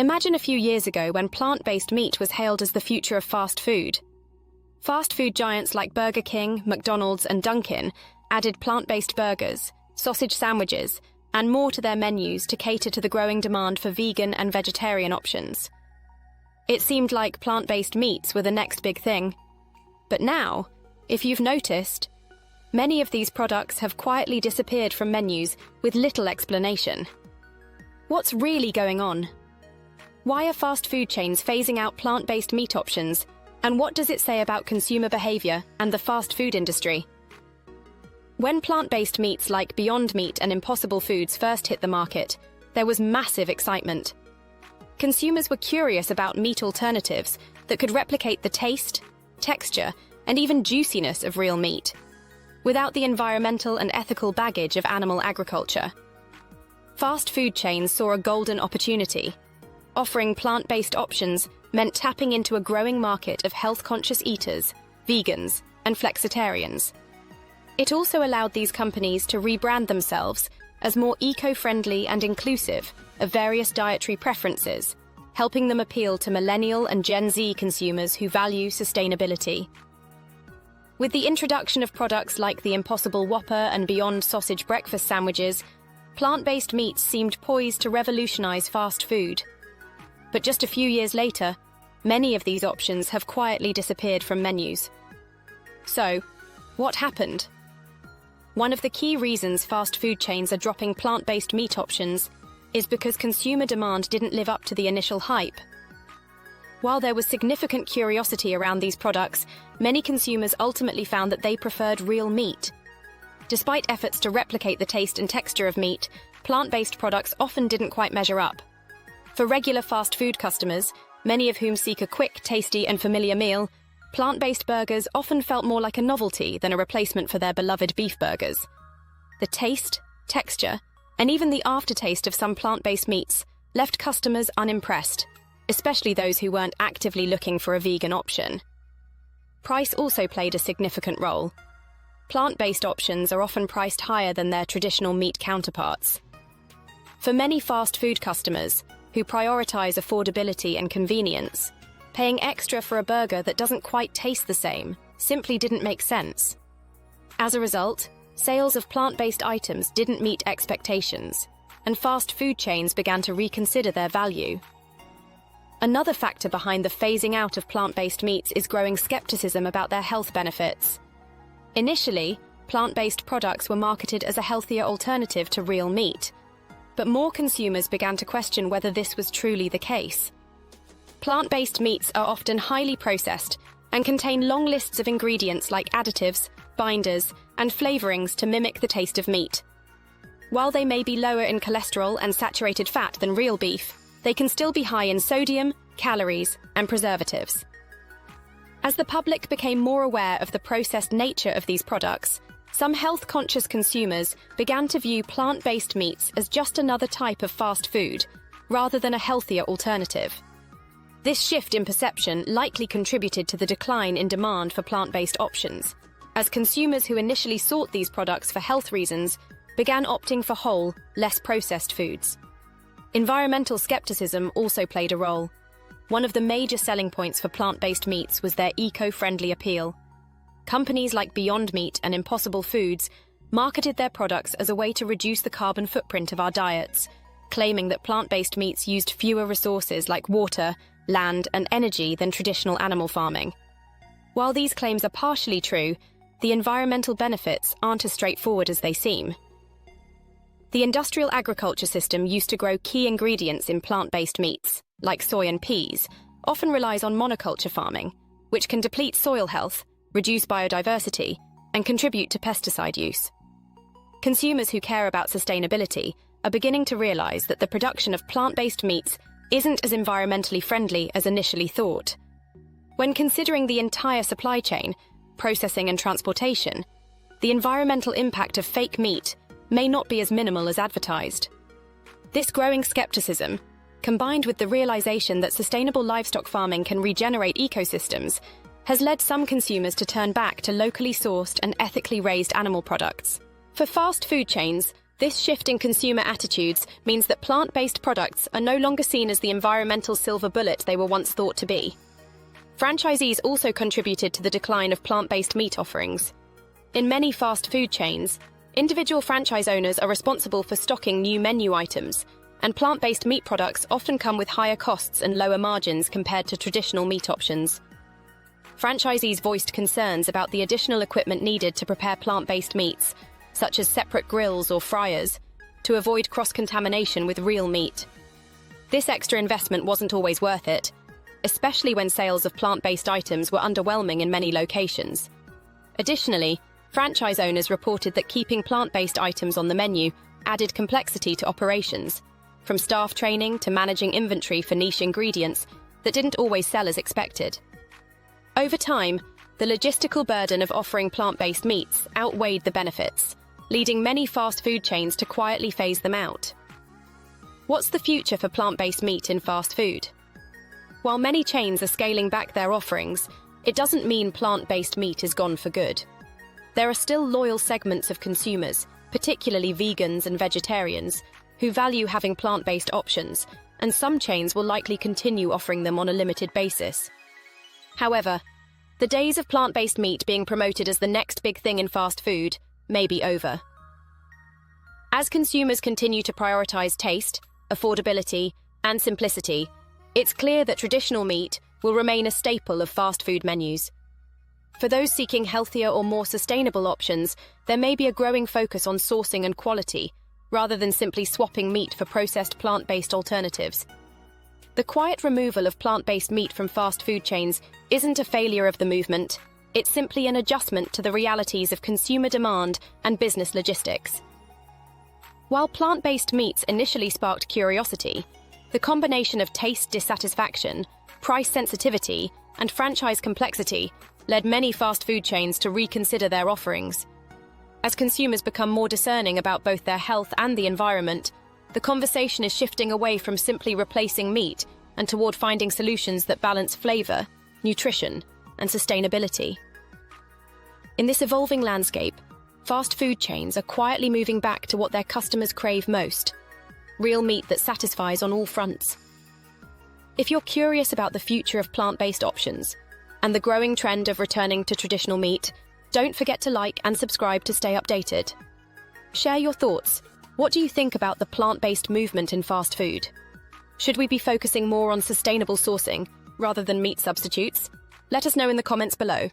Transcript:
Imagine a few years ago when plant-based meat was hailed as the future of fast food. Fast food giants like Burger King, McDonald's, and Dunkin added plant-based burgers, sausage sandwiches, and more to their menus to cater to the growing demand for vegan and vegetarian options. It seemed like plant-based meats were the next big thing. But now, if you've noticed, many of these products have quietly disappeared from menus with little explanation. What's really going on? Why are fast food chains phasing out plant-based meat options, and what does it say about consumer behavior and the fast food industry? When plant-based meats like Beyond Meat and Impossible Foods first hit the market, there was massive excitement. Consumers were curious about meat alternatives that could replicate the taste, texture, and even juiciness of real meat, without the environmental and ethical baggage of animal agriculture. Fast food chains saw a golden opportunity. Offering plant-based options meant tapping into a growing market of health-conscious eaters, vegans, and flexitarians. It also allowed these companies to rebrand themselves as more eco-friendly and inclusive of various dietary preferences, helping them appeal to millennial and Gen Z consumers who value sustainability. With the introduction of products like the Impossible Whopper and Beyond Sausage breakfast sandwiches, plant-based meats seemed poised to revolutionize fast food. But just a few years later, many of these options have quietly disappeared from menus. So, what happened? One of the key reasons fast food chains are dropping plant-based meat options is because consumer demand didn't live up to the initial hype. While there was significant curiosity around these products, many consumers ultimately found that they preferred real meat. Despite efforts to replicate the taste and texture of meat, plant-based products often didn't quite measure up. For regular fast food customers, many of whom seek a quick, tasty, and familiar meal, plant-based burgers often felt more like a novelty than a replacement for their beloved beef burgers. The taste, texture, and even the aftertaste of some plant-based meats left customers unimpressed, especially those who weren't actively looking for a vegan option. Price also played a significant role. Plant-based options are often priced higher than their traditional meat counterparts. For many fast food customers, who prioritize affordability and convenience, paying extra for a burger that doesn't quite taste the same simply didn't make sense. As a result, sales of plant-based items didn't meet expectations, and fast food chains began to reconsider their value. Another factor behind the phasing out of plant-based meats is growing skepticism about their health benefits. Initially, plant-based products were marketed as a healthier alternative to real meat, but more consumers began to question whether this was truly the case. Plant-based meats are often highly processed and contain long lists of ingredients like additives, binders, and flavorings to mimic the taste of meat. While they may be lower in cholesterol and saturated fat than real beef, they can still be high in sodium, calories, and preservatives. As the public became more aware of the processed nature of these products, some health-conscious consumers began to view plant-based meats as just another type of fast food, rather than a healthier alternative. This shift in perception likely contributed to the decline in demand for plant-based options, as consumers who initially sought these products for health reasons began opting for whole, less processed foods. Environmental skepticism also played a role. One of the major selling points for plant-based meats was their eco-friendly appeal. Companies like Beyond Meat and Impossible Foods marketed their products as a way to reduce the carbon footprint of our diets, claiming that plant-based meats used fewer resources like water, land, and energy than traditional animal farming. While these claims are partially true, the environmental benefits aren't as straightforward as they seem. The industrial agriculture system used to grow key ingredients in plant-based meats, like soy and peas, often relies on monoculture farming, which can deplete soil health, reduce biodiversity, and contribute to pesticide use. Consumers who care about sustainability are beginning to realize that the production of plant-based meats isn't as environmentally friendly as initially thought. When considering the entire supply chain, processing and transportation, the environmental impact of fake meat may not be as minimal as advertised. This growing skepticism, combined with the realization that sustainable livestock farming can regenerate ecosystems, has led some consumers to turn back to locally sourced and ethically raised animal products. For fast food chains, This shift in consumer attitudes means that plant-based products are no longer seen as the environmental silver bullet they were once thought to be. Franchisees also contributed to the decline of plant-based meat offerings. In many fast food chains, individual franchise owners are responsible for stocking new menu items, and plant-based meat products often come with higher costs and lower margins compared to traditional meat options. Franchisees voiced concerns about the additional equipment needed to prepare plant-based meats, such as separate grills or fryers, to avoid cross-contamination with real meat. This extra investment wasn't always worth it, especially when sales of plant-based items were underwhelming in many locations. Additionally, franchise owners reported that keeping plant-based items on the menu added complexity to operations, from staff training to managing inventory for niche ingredients that didn't always sell as expected. Over time, the logistical burden of offering plant-based meats outweighed the benefits, leading many fast food chains to quietly phase them out. What's the future for plant-based meat in fast food? While many chains are scaling back their offerings, it doesn't mean plant-based meat is gone for good. There are still loyal segments of consumers, particularly vegans and vegetarians, who value having plant-based options, and some chains will likely continue offering them on a limited basis. However, the days of plant-based meat being promoted as the next big thing in fast food may be over. As consumers continue to prioritize taste, affordability, and simplicity, it's clear that traditional meat will remain a staple of fast food menus. For those seeking healthier or more sustainable options, there may be a growing focus on sourcing and quality, rather than simply swapping meat for processed plant-based alternatives. The quiet removal of plant-based meat from fast food chains isn't a failure of the movement, it's simply an adjustment to the realities of consumer demand and business logistics. While plant-based meats initially sparked curiosity, the combination of taste dissatisfaction, price sensitivity, and franchise complexity led many fast food chains to reconsider their offerings. As consumers become more discerning about both their health and the environment, the conversation is shifting away from simply replacing meat and toward finding solutions that balance flavor, nutrition, and sustainability. In this evolving landscape, fast food chains are quietly moving back to what their customers crave most: real meat that satisfies on all fronts. If you're curious about the future of plant-based options and the growing trend of returning to traditional meat, don't forget to like and subscribe to stay updated. Share your thoughts. What do you think about the plant-based movement in fast food? Should we be focusing more on sustainable sourcing rather than meat substitutes? Let us know in the comments below.